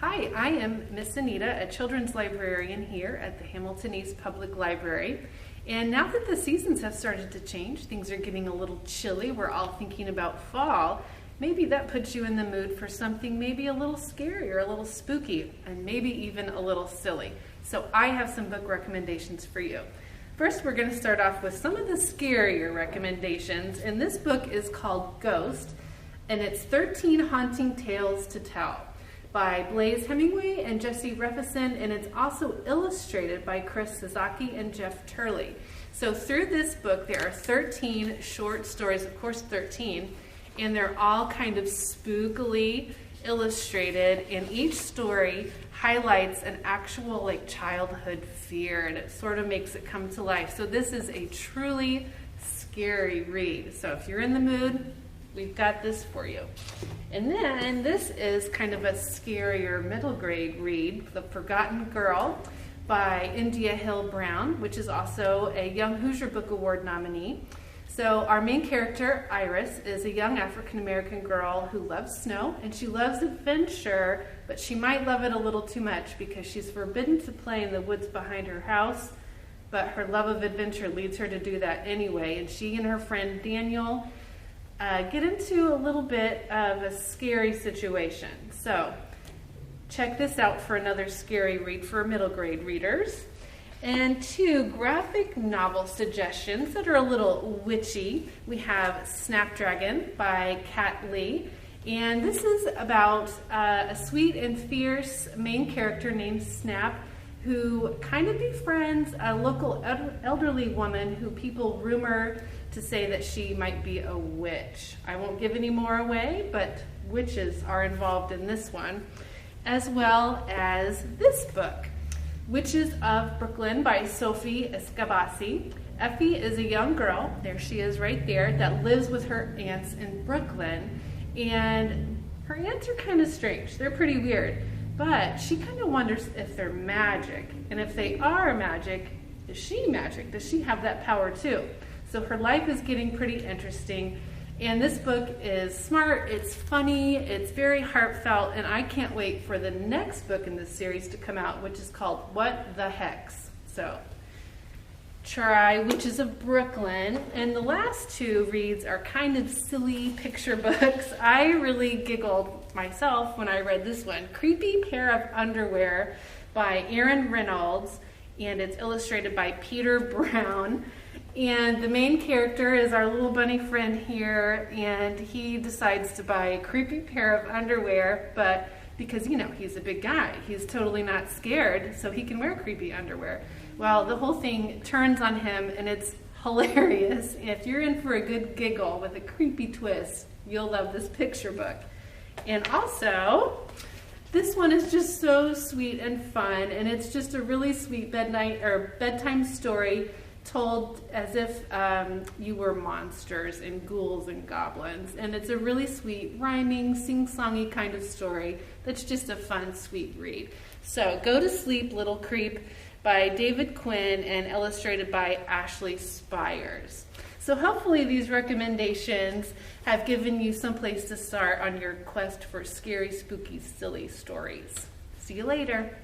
Hi, I am Miss Anita, a children's librarian here at the Hamilton East Public Library. And now that the seasons have started to change, things are getting a little chilly, we're all thinking about fall, maybe that puts you in the mood for something maybe a little scary or a little spooky, and maybe even a little silly. So I have some book recommendations for you. First, we're going to start off with some of the scarier recommendations, and this book is called Ghost, and it's 13 Haunting Tales to Tell by Blaise Hemingway and Jesse Refeson, and it's also illustrated by Chris Sasaki and Jeff Turley. So through this book, there are 13 short stories, of course 13, and they're all kind of spookily illustrated, and each story highlights an actual childhood fear, and it sort of makes it come to life. So this is a truly scary read. So if you're in the mood, we've got this for you. And then this is kind of a scarier middle grade read, The Forgotten Girl by India Hill Brown, which is also a Young Hoosier Book Award nominee. So our main character, Iris, is a young African-American girl who loves snow, and she loves adventure, but she might love it a little too much because she's forbidden to play in the woods behind her house, but her love of adventure leads her to do that anyway, and she and her friend Daniel get into a little bit of a scary situation. So check this out for another scary read for middle grade readers. And two graphic novel suggestions that are a little witchy. We have Snapdragon by Kat Lee. And this is about a sweet and fierce main character named Snap who kind of befriends a local elderly woman who people rumor to say that she might be a witch. I won't give any more away, but witches are involved in this one, as well as this book, Witches of Brooklyn by Sophie Escabasi. Effie is a young girl, there she is right there, that lives with her aunts in Brooklyn, and her aunts are kind of strange. They're pretty weird, but she kind of wonders if they're magic, and if they are magic, is she magic? Does she have that power too? So her life is getting pretty interesting, and this book is smart, it's funny, it's very heartfelt, and I can't wait for the next book in this series to come out, which is called What the Hex. So try Witches of Brooklyn, and the last two reads are kind of silly picture books. I really giggled myself when I read this one, Creepy Pair of Underwear by Erin Reynolds, and it's illustrated by Peter Brown. And the main character is our little bunny friend here, and he decides to buy a creepy pair of underwear, but because, he's a big guy, he's totally not scared, so he can wear creepy underwear. Well, the whole thing turns on him, and it's hilarious. If you're in for a good giggle with a creepy twist, you'll love this picture book. And also, this one is just so sweet and fun, and it's just a really sweet bedtime story told as if you were monsters and ghouls and goblins. And it's a really sweet, rhyming, sing-songy kind of story that's just a fun, sweet read. So Go to Sleep, Little Creep by David Quinn and illustrated by Ashley Spires. So hopefully these recommendations have given you some place to start on your quest for scary, spooky, silly stories. See you later.